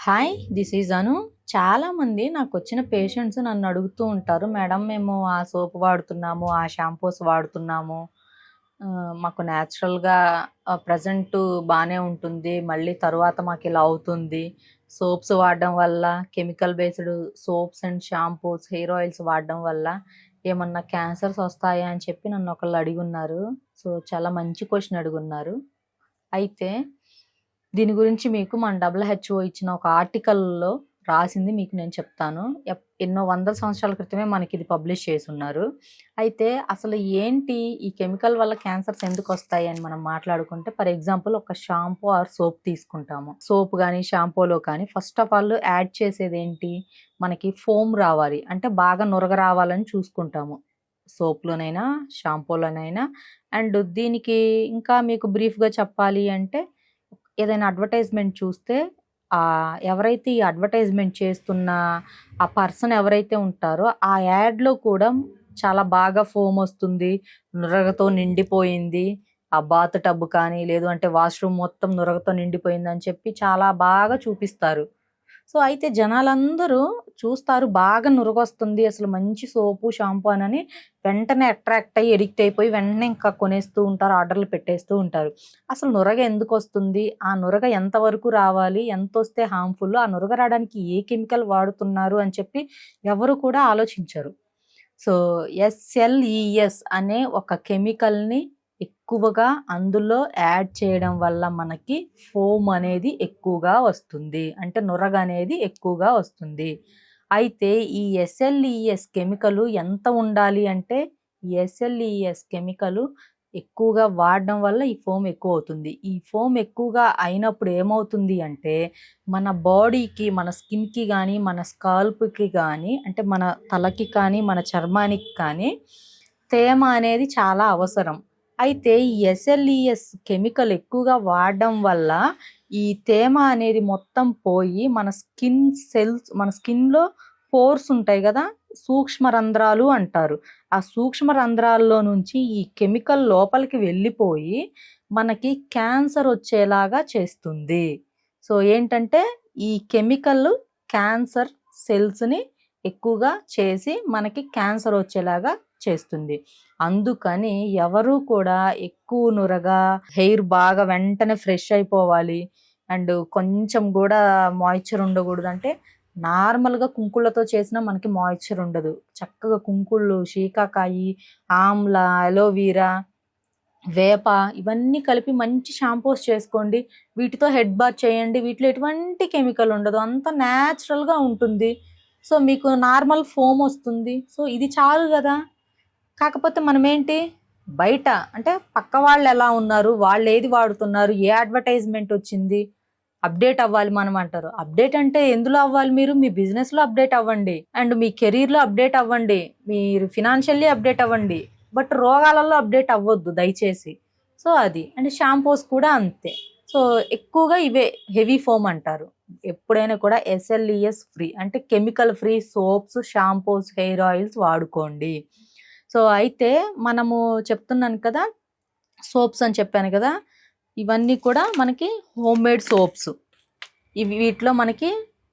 Hi, this is అను. చాలామంది నాకొచ్చిన patients నన్ను అడుగుతూ ఉంటారు, మేడం మేము ఆ సోప్ వాడుతున్నాము, ఆ షాంపూస్ వాడుతున్నాము, మాకు న్యాచురల్గా ప్రజెంట్ బాగానే ఉంటుంది, మళ్ళీ తర్వాత మాకు ఇలా అవుతుంది. సోప్స్ వాడడం వల్ల, chemical based soaps and shampoos, hair oils వాడడం వల్ల ఏమన్నా క్యాన్సర్స్ వస్తాయా అని చెప్పి నన్ను ఒకళ్ళు అడిగున్నారు. సో చాలా మంచి క్వశ్చన్ అడుగున్నారు. అయితే దీని గురించి మీకు మన WHO ఇచ్చిన ఒక ఆర్టికల్లో రాసింది మీకు నేను చెప్తాను. ఎన్నో వందల సంవత్సరాల క్రితమే మనకి ఇది పబ్లిష్ చేసి ఉన్నారు. అయితే అసలు ఏంటి ఈ కెమికల్ వల్ల క్యాన్సర్స్ ఎందుకు వస్తాయి అని మనం మాట్లాడుకుంటే, ఫర్ ఎగ్జాంపుల్ ఒక షాంపూ ఆర్ సోప్ తీసుకుంటాము. సోప్ కానీ షాంపూలో కానీ ఫస్ట్ ఆఫ్ ఆల్ యాడ్ చేసేది ఏంటి, మనకి ఫోమ్ రావాలి అంటే బాగా నురగ రావాలని చూసుకుంటాము, సోప్లోనైనా షాంపూలోనైనా. అండ్ దీనికి ఇంకా మీకు బ్రీఫ్గా చెప్పాలి అంటే, ఏదైనా అడ్వర్టైజ్మెంట్ చూస్తే ఎవరైతే ఈ అడ్వర్టైజ్మెంట్ చేస్తున్న ఆ పర్సన్ ఎవరైతే ఉంటారో ఆ యాడ్లో కూడా చాలా బాగా ఫోమ్ వస్తుంది, నురగతో నిండిపోయింది, ఆ బాత్ టబ్ కానీ లేదు అంటే వాష్రూమ్ మొత్తం నురగతో నిండిపోయింది అని చెప్పి చాలా బాగా చూపిస్తారు. సో అయితే జనాలందరూ చూస్తారు, బాగా నురగొస్తుంది, అసలు మంచి సోపు షాంపూ అని వెంటనే అట్రాక్ట్ అయ్యి ఎడిక్ట్ అయిపోయి వెంటనే ఇంకా కొనేస్తూ ఉంటారు, ఆర్డర్లు పెట్టేస్తూ ఉంటారు. అసలు నురగ ఎందుకు వస్తుంది, ఆ నురగ ఎంతవరకు రావాలి, ఎంత వస్తే హార్మ్ఫుల్, ఆ నురగ రావడానికి ఏ కెమికల్ వాడుతున్నారు అని చెప్పి ఎవరు కూడా ఆలోచించరు. సో SLES అనే ఒక కెమికల్ని ఎక్కువగా అందులో యాడ్ చేయడం వల్ల మనకి ఫోమ్ అనేది ఎక్కువగా వస్తుంది, అంటే నురగ అనేది ఎక్కువగా వస్తుంది. అయితే ఈ SLES కెమికల్ ఎంత ఉండాలి అంటే, ఈ SLES కెమికల్ ఎక్కువగా వాడడం వల్ల ఈ ఫోమ్ ఎక్కువ అవుతుంది. ఈ ఫోమ్ ఎక్కువగా అయినప్పుడు ఏమవుతుంది అంటే, మన బాడీకి, మన స్కిన్కి కానీ మన స్కాల్ప్కి కానీ, అంటే మన తలకి కానీ మన చర్మానికి కానీ తేమ అనేది చాలా అవసరం. అయితే ఈ SLES కెమికల్ ఎక్కువగా వాడడం వల్ల ఈ తేమ అనేది మొత్తం పోయి మన స్కిన్ సెల్స్, మన స్కిన్లో పోర్స్ ఉంటాయి కదా, సూక్ష్మ రంధ్రాలు అంటారు. ఆ సూక్ష్మ రంధ్రాల్లో నుంచి ఈ కెమికల్ లోపలికి వెళ్ళిపోయి మనకి క్యాన్సర్ వచ్చేలాగా చేస్తుంది. సో ఏంటంటే ఈ కెమికల్ క్యాన్సర్ సెల్స్ని ఎక్కువగా చేసి మనకి క్యాన్సర్ వచ్చేలాగా చేస్తుంది. అందుకని ఎవరు కూడా ఎక్కువ నురగా, హెయిర్ బాగా వెంటనే ఫ్రెష్ అయిపోవాలి అండ్ కొంచెం కూడా మాయిశ్చర్ ఉండకూడదు. అంటే నార్మల్గా కుంకుళ్ళతో చేసినా మనకి మాయిశ్చర్ ఉండదు. చక్కగా కుంకుళ్ళు, శీకాకాయి, ఆమ్ల, అలోవీరా, వేప ఇవన్నీ కలిపి మంచి షాంపూస్ చేసుకోండి, వీటితో హెడ్ బాత్ చేయండి. వీటిలో ఎటువంటి కెమికల్ ఉండదు, అంత న్యాచురల్గా ఉంటుంది. సో మీకు నార్మల్ ఫోమ్ వస్తుంది. సో ఇది చాలు కదా. కాకపోతే మనం ఏంటి, బయట అంటే పక్క వాళ్ళు ఎలా ఉన్నారు, వాళ్ళు ఏది వాడుతున్నారు, ఏ అడ్వర్టైజ్మెంట్ వచ్చింది, అప్డేట్ అవ్వాలి మనం అంటారు. అప్డేట్ అంటే ఎందులో అవ్వాలి, మీరు మీ బిజినెస్లో అప్డేట్ అవ్వండి, అండ్ మీ కెరీర్లో అప్డేట్ అవ్వండి, మీరు ఫినాన్షియల్లీ అప్డేట్ అవ్వండి, బట్ రోగాలలో అప్డేట్ అవ్వద్దు దయచేసి. సో అది. అండ్ షాంపూస్ కూడా అంతే. సో ఎక్కువగా ఇవే హెవీ ఫోమ్ అంటారు. ఎప్పుడైనా కూడా SLES ఫ్రీ అంటే chemical free soaps, shampoos, hair oils వాడుకోండి. సో అయితే మనము చెప్తున్నాను కదా, సోప్స్ అని చెప్పాను కదా, ఇవన్నీ కూడా మనకి హోమ్ మేడ్ సోప్స్. వీటిలో మనకి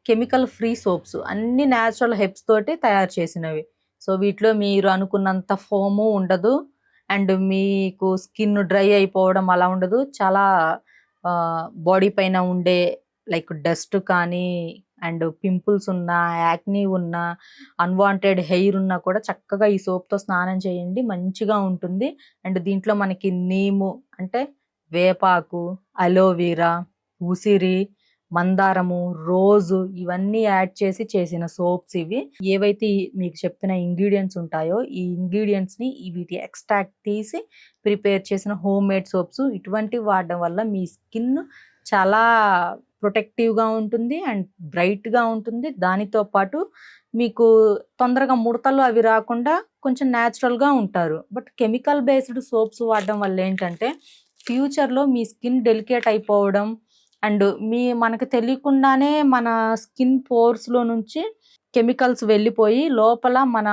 కెమికల్ ఫ్రీ సోప్స్, అన్ని న్యాచురల్ హెర్బ్స్ తోటి తయారు చేసినవి. సో వీటిలో మీరు అనుకున్నంత ఫోము ఉండదు, అండ్ మీకు స్కిన్ డ్రై అయిపోవడం అలా ఉండదు. చాలా బాడీ పైన ఉండే లైక్ డస్ట్ కానీ, అండ్ పింపుల్స్ ఉన్నా, యాక్నీ ఉన్నా, అన్వాంటెడ్ హెయిర్ ఉన్నా కూడా చక్కగా ఈ సోప్తో స్నానం చేయండి, మంచిగా ఉంటుంది. అండ్ దీంట్లో మనకి నీము అంటే వేపాకు, అలోవీరా, ఉసిరి, మందారము, రోజు ఇవన్నీ యాడ్ చేసి చేసిన సోప్స్ ఇవి. ఏవైతే మీకు చెప్పిన ఇంగ్రీడియంట్స్ ఉంటాయో ఈ ఇంగ్రీడియంట్స్ని వీటి ఎక్స్ట్రాక్ట్ తీసి ప్రిపేర్ చేసిన హోమ్ మేడ్ సోప్స్, ఇటువంటివి వాడడం వల్ల మీ స్కిన్ చాలా ప్రొటెక్టివ్గా ఉంటుంది అండ్ బ్రైట్గా ఉంటుంది. దానితో పాటు మీకు తొందరగా ముడతలు అవి రాకుండా కొంచెం న్యాచురల్గా ఉంటారు. బట్ కెమికల్ బేస్డ్ సోప్స్ వాడడం వల్ల ఏంటంటే, ఫ్యూచర్లో మీ స్కిన్ డెలికేట్ అయిపోవడం అండ్ మనకు తెలియకుండానే మన స్కిన్ పోర్స్లో నుంచి కెమికల్స్ వెళ్ళిపోయి లోపల మన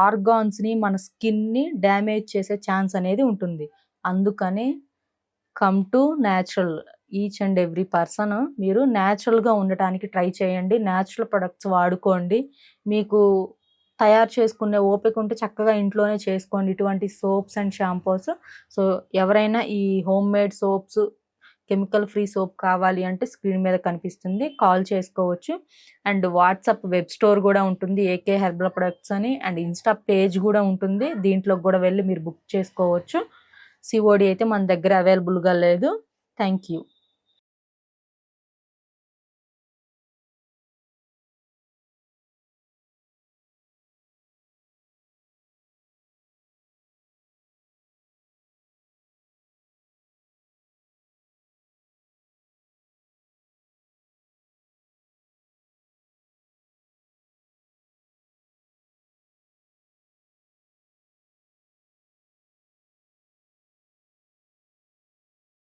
ఆర్గాన్స్ని, మన స్కిన్ని డ్యామేజ్ చేసే ఛాన్స్ అనేది ఉంటుంది. అందుకని come to natural. Each and every person మీరు న్యాచురల్గా ఉండటానికి ట్రై చేయండి. న్యాచురల్ ప్రొడక్ట్స్ వాడుకోండి. మీకు తయారు చేసుకునే ఓపిక ఉంటే చక్కగా ఇంట్లోనే చేసుకోండి ఇటువంటి సోప్స్ అండ్ షాంపూస్. సో ఎవరైనా ఈ home made soaps, chemical free soap కావాలి అంటే స్క్రీన్ మీద కనిపిస్తుంది, కాల్ చేసుకోవచ్చు. అండ్ వాట్సాప్ వెబ్ స్టోర్ కూడా ఉంటుంది, ఏకే హెర్బల్ ప్రొడక్ట్స్ అని. అండ్ ఇన్స్టా పేజ్ కూడా ఉంటుంది, దీంట్లోకి కూడా వెళ్ళి మీరు బుక్ చేసుకోవచ్చు. సిఓడి అయితే మన దగ్గర అవైలబుల్గా లేదు. Thank you.